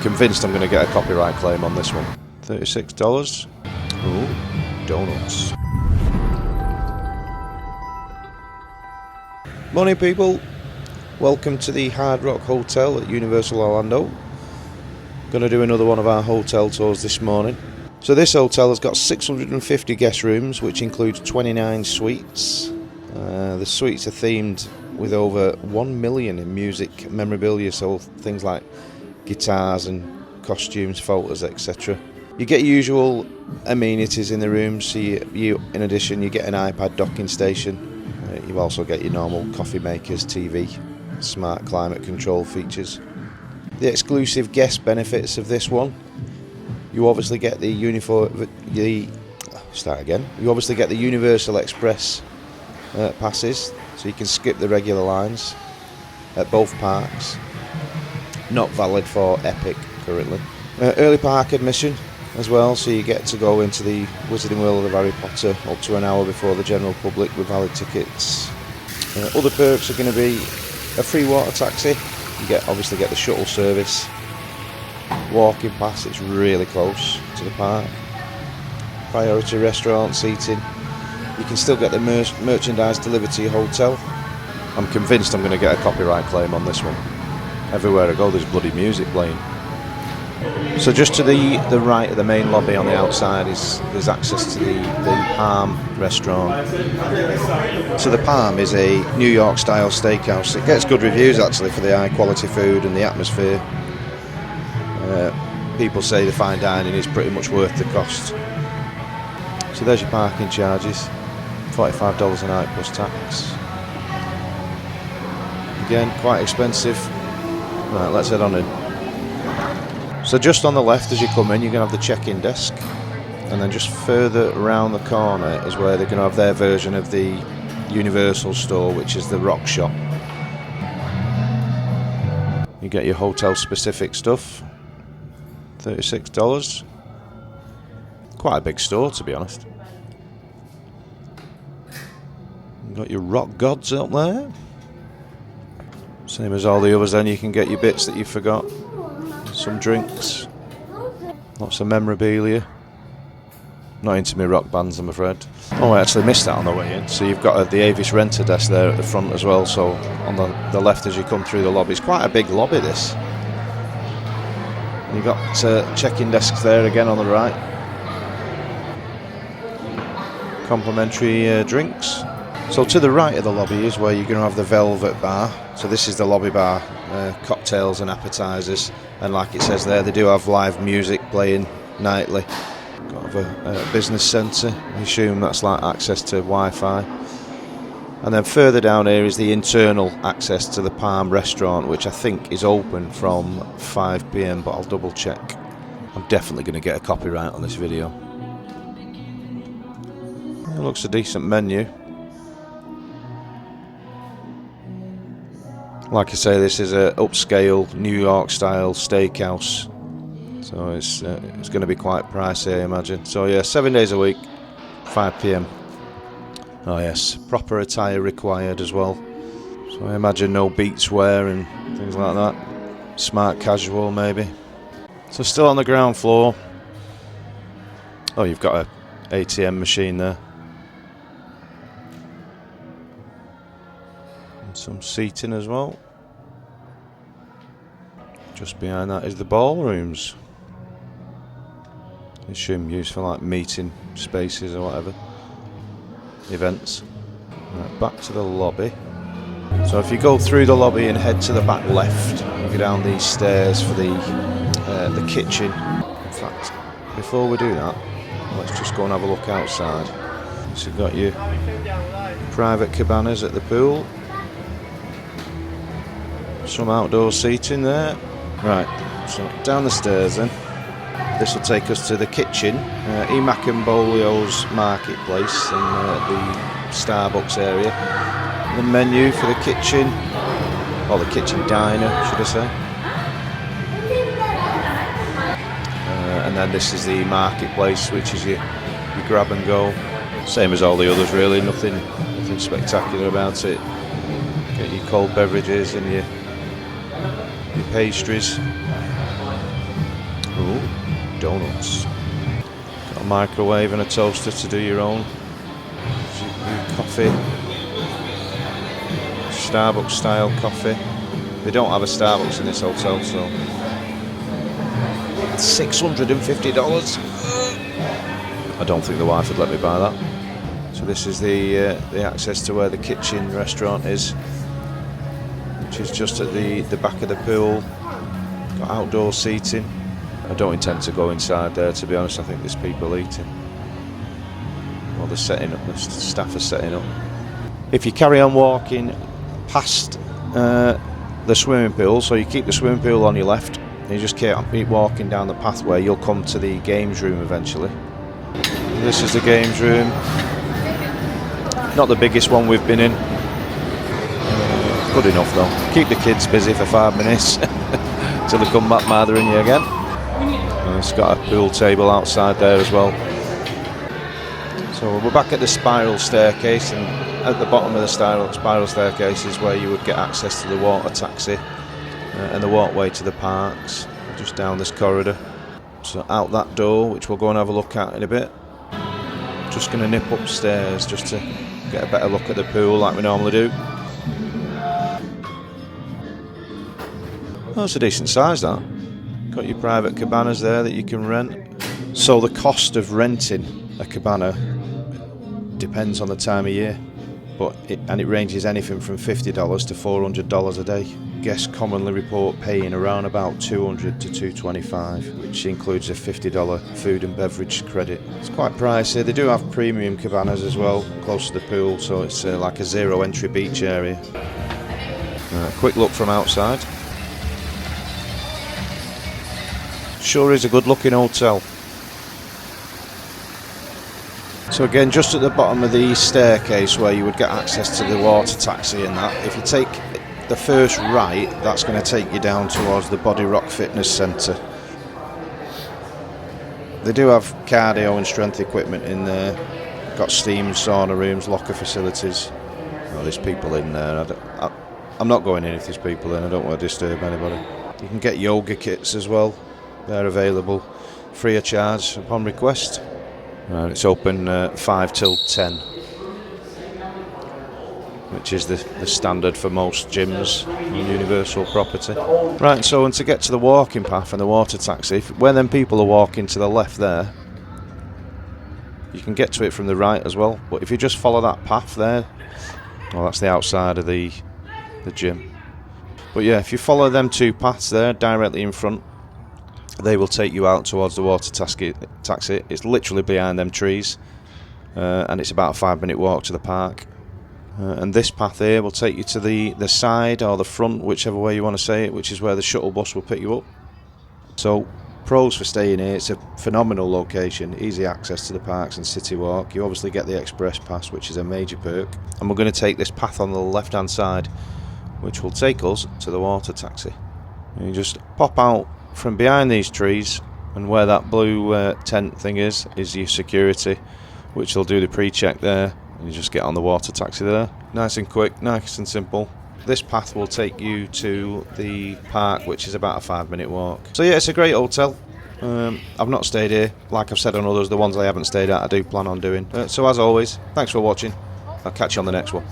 convinced I'm going to get a copyright claim on this one. $36. Ooh, donuts. Morning people, welcome to the Hard Rock Hotel at Universal Orlando. Going to do another one of our hotel tours this morning. So this hotel has got 650 guest rooms, which includes 29 suites. The suites are themed with over 1 million in music memorabilia, so things like guitars and costumes, photos, etc. You get usual amenities in the rooms, so you in addition you get an iPad docking station. You also get your normal coffee makers, TV, smart climate control features. The exclusive guest benefits of this one: you obviously get the Universal Express passes, so you can skip the regular lines at both parks. Not valid for Epic currently. Early park admission as well, so you get to go into the Wizarding World of Harry Potter up to an hour before the general public with valid tickets. Other perks are going to be a free water taxi. You obviously get the shuttle service. Walking pass, it's really close to the park. Priority restaurant seating. You can still get the merchandise delivered to your hotel. I'm convinced I'm going to get a copyright claim on this one. Everywhere I go there's bloody music playing. So just to the right of the main lobby on the outside there's access to the Palm restaurant. So the Palm is a New York style steakhouse. It gets good reviews actually for the high quality food and the atmosphere. People say the fine dining is pretty much worth the cost. So there's your parking charges, $45 a night plus tax. Again, quite expensive. Right, let's head on in. So just on the left as you come in, you're going to have the check-in desk, and then just further around the corner is where they're going to have their version of the Universal store, which is the Rock Shop. You get your hotel specific stuff, $36. Quite a big store, to be honest. You've got your rock gods up there. Same as all the others, then you can get your bits that you forgot. Some drinks, lots of memorabilia. Not into me rock bands, I'm afraid. Oh, I actually missed that on the way in. So you've got the Avis Renter desk there at the front as well. So on the left as you come through the lobby, it's quite a big lobby this. You've got check-in desks there again on the right. Complimentary drinks. So to the right of the lobby is where you're going to have the Velvet Bar. So this is the lobby bar, cocktails and appetisers. And like it says there, they do have live music playing nightly. Got a business centre. I assume that's like access to Wi-Fi. And then further down here is the internal access to the Palm restaurant, which I think is open from 5 PM, but I'll double check. I'm definitely going to get a copyright on this video. It looks a decent menu. Like I say, this is a upscale New York style steakhouse, so it's going to be quite pricey, I imagine. So yeah, 7 days a week, 5 PM. Oh yes, proper attire required as well. So I imagine no beats wear and things like that. Smart casual maybe. So still on the ground floor. Oh, you've got a ATM machine there. Some seating as well. Just behind that is the ballrooms. I assume used for like meeting spaces or whatever. Events. Right, back to the lobby. So if you go through the lobby and head to the back left, you go down these stairs for the kitchen. In fact, before we do that, let's just go and have a look outside. So you've got your private cabanas at the pool. Some outdoor seating there. Right, so down the stairs then. This will take us to the kitchen. Emack and Bolio's marketplace in the Starbucks area. The menu for the kitchen, or the kitchen diner, should I say. And then this is the marketplace, which is your grab and go. Same as all the others really, nothing spectacular about it. Get your cold beverages and your pastries. donuts. Got a microwave and a toaster to do your own coffee. Starbucks style coffee. They don't have a Starbucks in this hotel, so $650. I don't think the wife would let me buy that. So this is the access to where the kitchen restaurant is, which is just at the back of the pool. Got outdoor seating. I don't intend to go inside there, to be honest. I think there's people eating. Well, they're setting up. The staff are setting up. If you carry on walking past the swimming pool, so you keep the swimming pool on your left, and you just keep walking down the pathway, you'll come to the games room eventually. This is the games room. Not the biggest one we've been in. Good enough though. Keep the kids busy for 5 minutes till they come back mothering you again. And it's got a pool table outside there as well. So we're back at the spiral staircase, and at the bottom of the spiral staircase is where you would get access to the water taxi and the walkway to the parks, just down this corridor. So out that door, which we'll go and have a look at in a bit. Just going to nip upstairs just to get a better look at the pool like we normally do. Oh, it's a decent size, that. Got your private cabanas there that you can rent. So the cost of renting a cabana depends on the time of year, but it ranges anything from $50 to $400 a day. Guests commonly report paying around about $200 to $225, which includes a $50 food and beverage credit. It's quite pricey. They do have premium cabanas as well, close to the pool, so it's like a zero entry beach area. Quick look from outside. Sure is a good looking hotel. So again, just at the bottom of the staircase where you would get access to the water taxi and that, if you take the first right, that's going to take you down towards the Body Rock Fitness Centre. They do have cardio and strength equipment in there. Got steam sauna rooms, locker facilities. Oh, there's people in there. I'm not going in if there's people in. I don't want to disturb anybody. You can get yoga kits as well. They're available free of charge upon request. It's open 5 till 10, which is the standard for most gyms on Universal property. Right, so and to get to the walking path and the water taxi, where them people are walking to the left there, you can get to it from the right as well. But if you just follow that path there, well, that's the outside of the gym. But yeah, if you follow them two paths there directly in front, they will take you out towards the water taxi. It's literally behind them trees, and it's about a 5-minute walk to the park. And this path here will take you to the side or the front, whichever way you want to say it, which is where the shuttle bus will pick you up. So pros for staying here: it's a phenomenal location, easy access to the parks and city walk. You obviously get the express pass, which is a major perk. And we're going to take this path on the left hand side, which will take us to the water taxi. And you just pop out from behind these trees, and where that blue tent thing is your security, which will do the pre-check there, and you just get on the water taxi there. Nice and quick, nice and simple. This path will take you to the park, which is about a 5-minute walk. So yeah, it's a great hotel. I've not stayed here. Like I've said on others, the ones I haven't stayed at I do plan on doing. So as always, thanks for watching. I'll catch you on the next one.